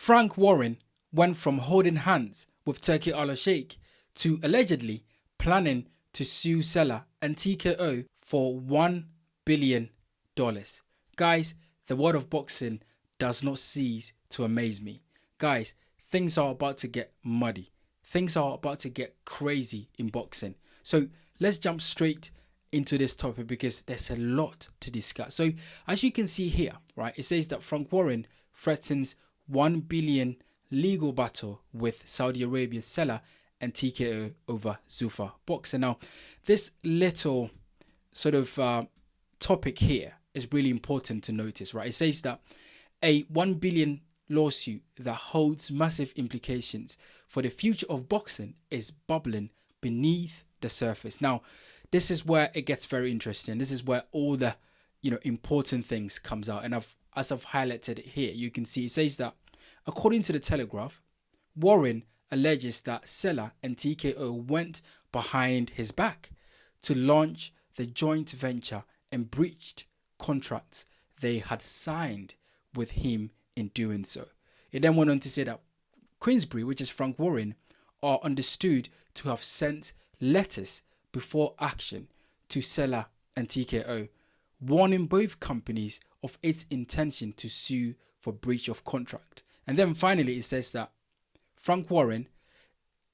Frank Warren went from holding hands with Turki Al-Sheikh to allegedly planning to sue SELA and TKO for $1 billion. Guys, the world of boxing does not cease to amaze me. Guys, things are about to get muddy. Things are about to get crazy in boxing. So let's jump straight into this topic because there's a lot to discuss. So as you can see here, right, it says that Frank Warren threatens $1 billion legal battle with Saudi Arabia's SELA and TKO over Zuffa boxing. Now, this little sort of topic here is really important to notice, right? It says that a $1 billion lawsuit that holds massive implications for the future of boxing is bubbling beneath the surface. Now, this is where it gets very interesting. This is where all the, important things comes out. And as I've highlighted it here, you can see it says that according to the Telegraph, Warren alleges that SELA and TKO went behind his back to launch the joint venture and breached contracts they had signed with him in doing so. It then went on to say that Queensberry, which is Frank Warren, are understood to have sent letters before action to SELA and TKO, warning both companies of its intention to sue for breach of contract. And then finally it says that Frank Warren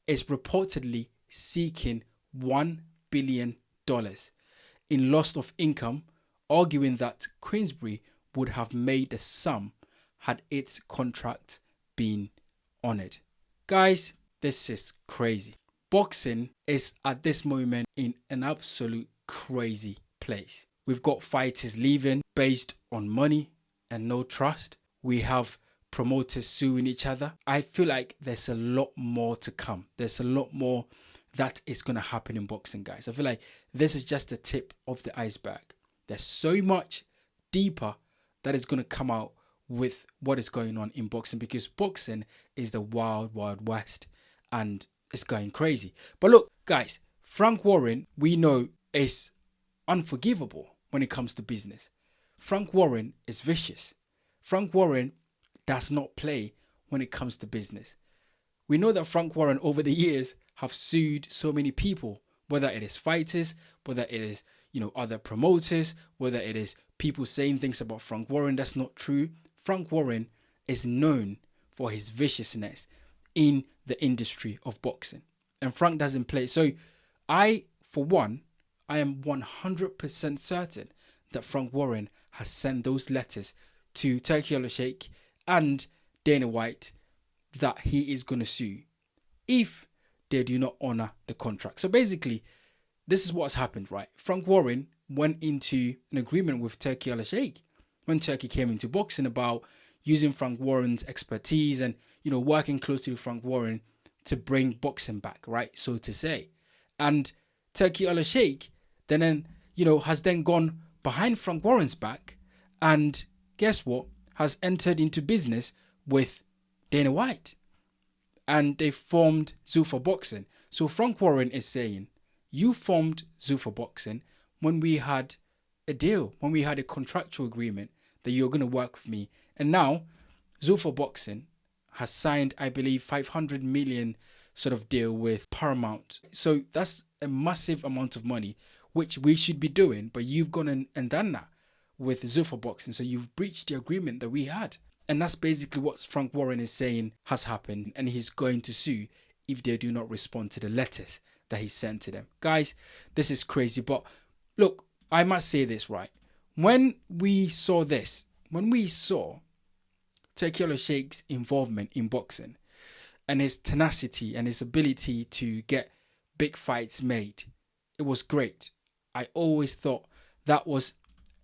is reportedly seeking $1 billion in loss of income, arguing that Queensberry would have made the sum had its contract been honored. Guys, this is crazy. Boxing is at this moment in an absolute crazy place. We've got fighters leaving based on money and no trust. We have promoters suing each other. I feel like there's a lot more to come. There's a lot more that is going to happen in boxing, guys. I feel like this is just the tip of the iceberg. There's so much deeper that is going to come out with what is going on in boxing, because boxing is the wild, wild west and it's going crazy. But look, guys, Frank Warren, we know, is unforgivable when it comes to business. Frank Warren is vicious. Frank Warren does not play when it comes to business. We know that Frank Warren over the years have sued so many people, whether it is fighters, whether it is, other promoters, whether it is people saying things about Frank Warren that's not true. Frank Warren is known for his viciousness in the industry of boxing. And Frank doesn't play. So for one, I am 100% certain that Frank Warren has sent those letters to Turki Al-Sheikh and Dana White that he is going to sue if they do not honor the contract. So basically, this is what's happened, right? Frank Warren went into an agreement with Turki Al-Sheikh when Turkey came into boxing about using Frank Warren's expertise and, working closely with Frank Warren to bring boxing back, right? So to say. And Turki Al-Sheikh then, has then gone behind Frank Warren's back and guess what? Has entered into business with Dana White. And they formed Zuffa Boxing. So Frank Warren is saying, you formed Zuffa Boxing when we had a deal, when we had a contractual agreement that you're going to work with me. And now Zuffa Boxing has signed, I believe, 500 million sort of deal with Paramount. So that's a massive amount of money, which we should be doing. But you've gone and done that with Zuffa Boxing. So you've breached the agreement that we had. And that's basically what Frank Warren is saying has happened. And he's going to sue if they do not respond to the letters that he sent to them. Guys, this is crazy. But look, I must say this, right? When we saw this, when we saw Turki Al-Sheikh's involvement in boxing and his tenacity and his ability to get big fights made, it was great. I always thought that was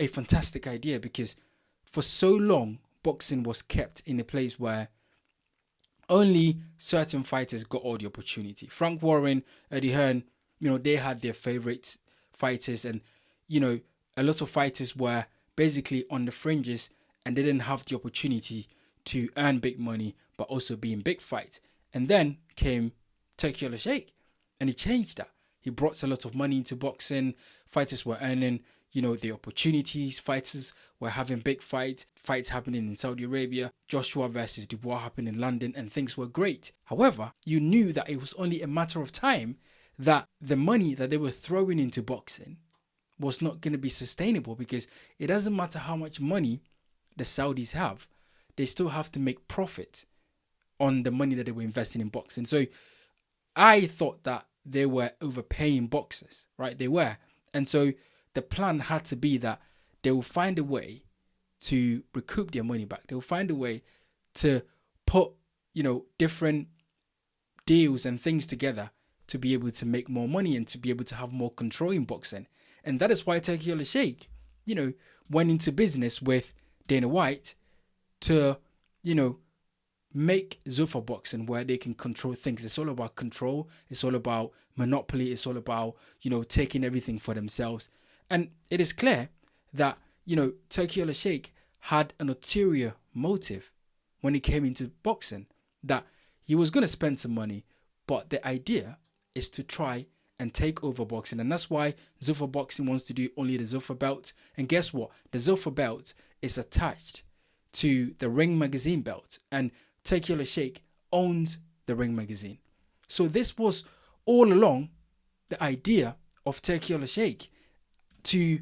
a fantastic idea because for so long, boxing was kept in a place where only certain fighters got all the opportunity. Frank Warren, Eddie Hearn, they had their favorite fighters, and a lot of fighters were basically on the fringes and they didn't have the opportunity to earn big money but also be in big fights. And then came Turki Al-Sheikh and he changed that. He brought a lot of money into boxing. Fighters were earning, the opportunities. Fighters were having big fights happening in Saudi Arabia, Joshua versus Dubois happened in London, and things were great. However, you knew that it was only a matter of time that the money that they were throwing into boxing was not going to be sustainable, because it doesn't matter how much money the Saudis have, they still have to make profit on the money that they were investing in boxing. So I thought that they were overpaying boxers, right? They were. And so the plan had to be that they will find a way to recoup their money back. They will find a way to put, different deals and things together to be able to make more money and to be able to have more control in boxing. And that is why Turki Al-Sheikh, went into business with Dana White to, make Zuffa boxing where they can control things. It's all about control. It's all about monopoly. It's all about, taking everything for themselves. And it is clear that, Turki Al-Sheikh had an ulterior motive when he came into boxing, that he was going to spend some money, but the idea is to try and take over boxing. And that's why Zuffa boxing wants to do only the Zuffa belt. And guess what? The Zuffa belt is attached to the Ring Magazine belt. And Turki Al-Sheikh owns the Ring Magazine. So this was all along the idea of Turki Al-Sheikh to,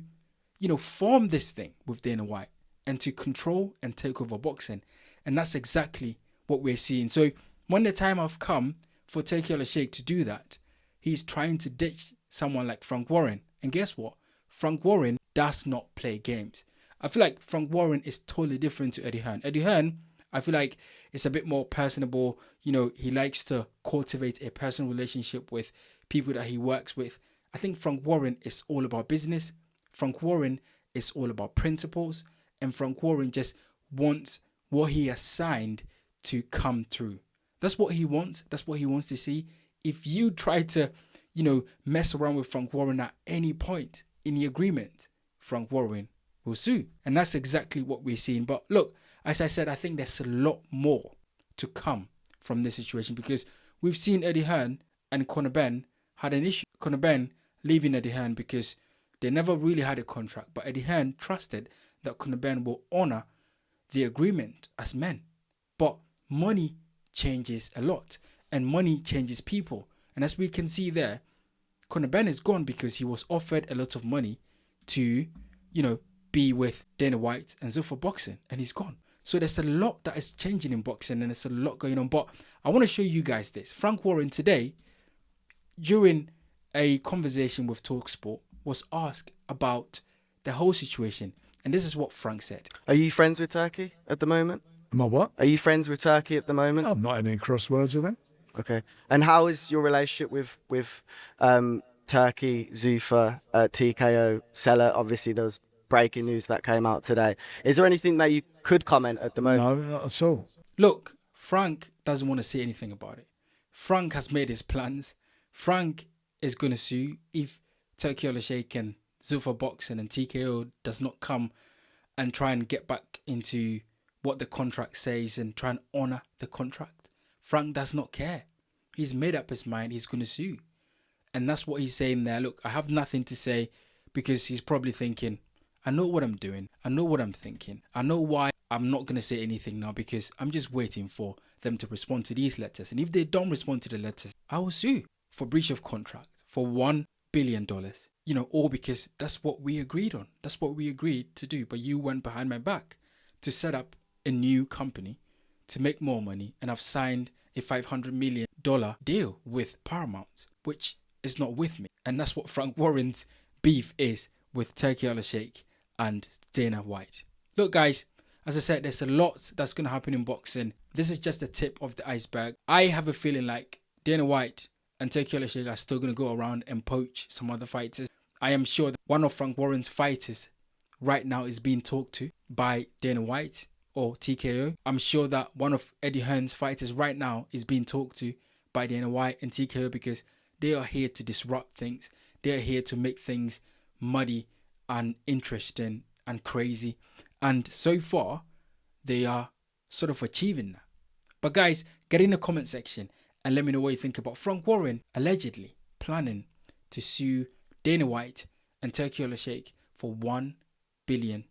form this thing with Dana White and to control and take over boxing. And that's exactly what we're seeing. So when the time have come for Turki Al-Sheikh to do that, he's trying to ditch someone like Frank Warren. And guess what? Frank Warren does not play games. I feel like Frank Warren is totally different to Eddie Hearn. Eddie Hearn, I feel like it's a bit more personable. He likes to cultivate a personal relationship with people that he works with. I think Frank Warren is all about business. Frank Warren is all about principles. And Frank Warren just wants what he has signed to come through. That's what he wants. That's what he wants to see. If you try to, mess around with Frank Warren at any point in the agreement, Frank Warren will sue. And that's exactly what we're seeing. But look, as I said, I think there's a lot more to come from this situation, because we've seen Eddie Hearn and Conor Benn had an issue. Conor Benn leaving Eddie Hearn because they never really had a contract. But Eddie Hearn trusted that Conor Benn will honor the agreement as men. But money changes a lot, and money changes people. And as we can see there, Conor Benn is gone because he was offered a lot of money to, be with Dana White and Zuffa boxing, and he's gone. So there's a lot that is changing in boxing, and there's a lot going on. But I want to show you guys this. Frank Warren today, during a conversation with TalkSport, was asked about the whole situation. And this is what Frank said. Are you friends with Turkey at the moment? Am I what? Are you friends with Turkey at the moment? I'm not any crosswords with him. Okay. And how is your relationship with Turkey, Zuffa, TKO, SELA? Obviously, there was breaking news that came out today. Is there anything that you could comment at the moment? No, not at all. Look, Frank doesn't want to say anything about it. Frank has made his plans. Frank is going to sue if Turki Al-Sheikh and Zuffa boxing and TKO does not come and try and get back into what the contract says and try and honor the contract. Frank does not care. He's made up his mind. He's going to sue. And that's what he's saying there. Look, I have nothing to say, because he's probably thinking, I know what I'm doing. I know what I'm thinking. I know why I'm not going to say anything now, because I'm just waiting for them to respond to these letters. And if they don't respond to the letters, I will sue for breach of contract for $1 billion. All because that's what we agreed on. That's what we agreed to do. But you went behind my back to set up a new company to make more money. And I've signed a $500 million deal with Paramount, which is not with me. And that's what Frank Warren's beef is with Turki Al-Sheikh and Dana White. Look, guys, as I said, there's a lot that's going to happen in boxing. This is just the tip of the iceberg. I have a feeling like Dana White and Turki Al-Sheikh are still going to go around and poach some other fighters. I am sure that one of Frank Warren's fighters right now is being talked to by Dana White or TKO. I'm sure that one of Eddie Hearn's fighters right now is being talked to by Dana White and TKO, because they are here to disrupt things. They are here to make things muddy and interesting and crazy. And so far, they are sort of achieving that. But guys, get in the comment section and let me know what you think about Frank Warren allegedly planning to sue Dana White and Turki Al-Sheikh for $1 billion.